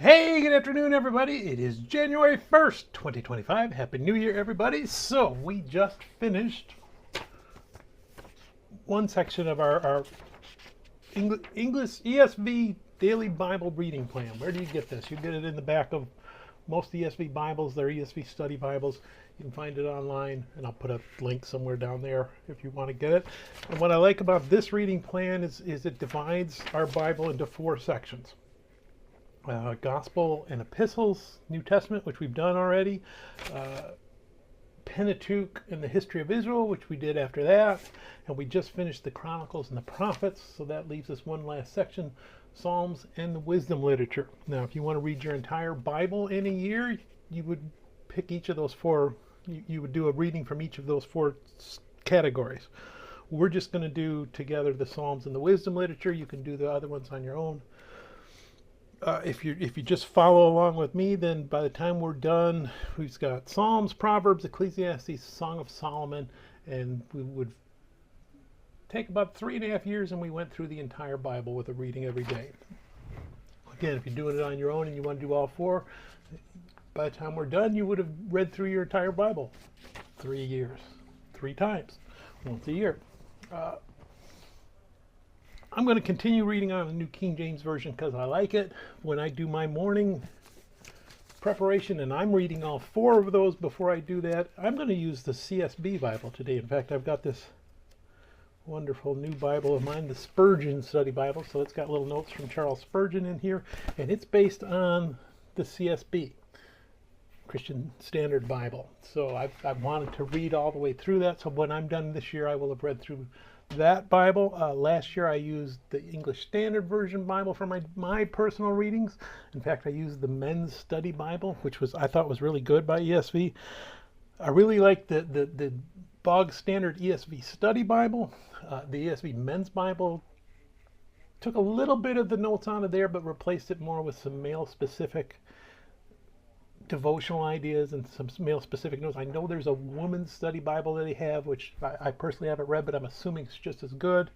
Hey, good afternoon, everybody. It is January 1st, 2025. Happy New Year, everybody. So we just finished one section of our English ESV Daily Bible Reading Plan. Where do you get this? You get it in the back of most ESV Bibles. They're ESV Study Bibles. You can find it online, and I'll put a link somewhere down there if you want to get it. And what I like about this reading plan is it divides our Bible into 4 sections. Gospel and Epistles, New Testament, which we've done already, Pentateuch and the history of Israel, which we did after that, and we just finished the Chronicles and the Prophets, so that leaves us one last section, Psalms and the wisdom literature. Now, if you want to read your entire Bible in a year, you would pick each of those 4, you would do a reading from each of those 4 categories. We're just going to do together the Psalms and the wisdom literature. You can do the other ones on your own. If you just follow along with me, then by the time we're done, we've got Psalms, Proverbs, Ecclesiastes, Song of Solomon, and we would take about 3.5 years, and we went through the entire Bible with a reading every day. Again, if you're doing it on your own and you want to do all 4, by the time we're done, you would have read through your entire Bible. 3 years, 3 times, once a year. I'm going to continue reading on the New King James Version because I like it. When I do my morning preparation, and I'm reading all 4 of those before I do that, I'm going to use the CSB Bible today. In fact, I've got this wonderful new Bible of mine, the Spurgeon Study Bible. So it's got little notes from Charles Spurgeon in here, and it's based on the CSB, Christian Standard Bible. So I wanted to read all the way through that. So when I'm done this year, I will have read through that Bible. Last year I used the English Standard Version Bible for my personal readings. In fact, I used the Men's Study Bible, which I thought was really good by ESV. I really like the bog standard ESV Study Bible. The ESV Men's Bible took a little bit of the notes out of there, but replaced it more with some male specific devotional ideas and some male specific notes. I know there's a woman's study Bible that they have, which I personally haven't read, but I'm assuming it's just as good.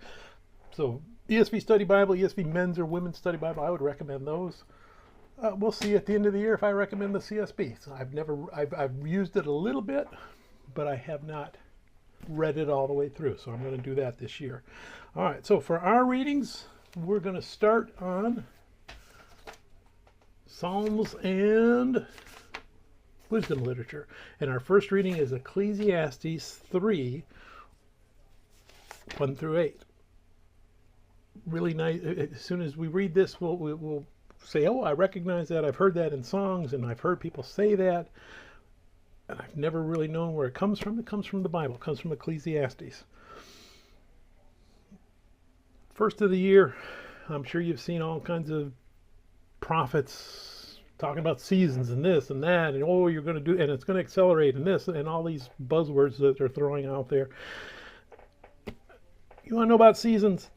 So ESV Study Bible, ESV Men's or Women's Study Bible, I would recommend those. We'll see at the end of the year if I recommend the CSB. So I've used it a little bit, but I have not read it all the way through. So I'm going to do that this year. All right, so for our readings, we're going to start on Psalms and wisdom literature, and our first reading is Ecclesiastes 3, 1 through 8. Really nice. As soon as we read this, we'll say, oh, I recognize that. I've heard that in songs, and I've heard people say that, and I've never really known where it comes from. It comes from the Bible. It comes from Ecclesiastes. First of the year, I'm sure you've seen all kinds of prophets talking about seasons and this and that, and oh, you're going to do, and it's going to accelerate, and this, and all these buzzwords that they're throwing out there. You want to know about seasons?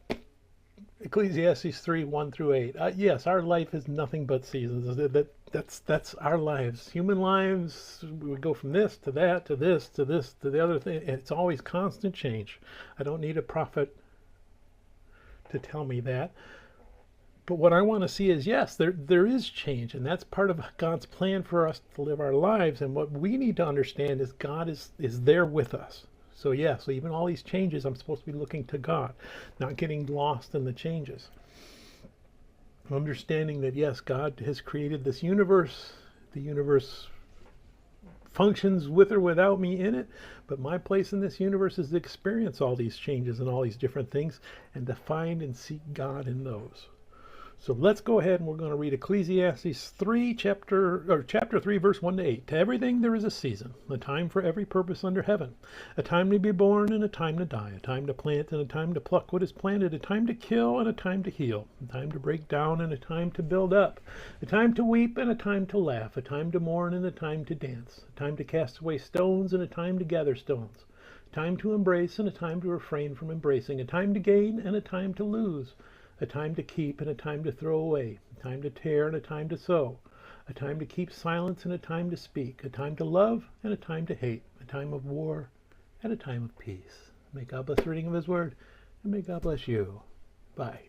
Ecclesiastes 3, 1 through 8. Yes, our life is nothing but seasons. That's our lives. Human lives, we go from this to that to this to this to the other thing. It's always constant change. I don't need a prophet to tell me that. But what I want to see is, yes, there is change, and that's part of God's plan for us to live our lives. And what we need to understand is God is there with us. So yeah, so even all these changes, I'm supposed to be looking to God, not getting lost in the changes. Understanding that, yes, God has created this universe. The universe functions with or without me in it, but my place in this universe is to experience all these changes and all these different things, and to find and seek God in those. So let's go ahead, and we're going to read Ecclesiastes 3, chapter 3, verse 1 to 8. To everything there is a season, a time for every purpose under heaven, a time to be born and a time to die, a time to plant and a time to pluck what is planted, a time to kill and a time to heal, a time to break down and a time to build up, a time to weep and a time to laugh, a time to mourn and a time to dance, a time to cast away stones and a time to gather stones, a time to embrace and a time to refrain from embracing, a time to gain and a time to lose, a time to keep and a time to throw away, a time to tear and a time to sow, a time to keep silence and a time to speak, a time to love and a time to hate, a time of war and a time of peace. May God bless the reading of His Word, and may God bless you. Bye.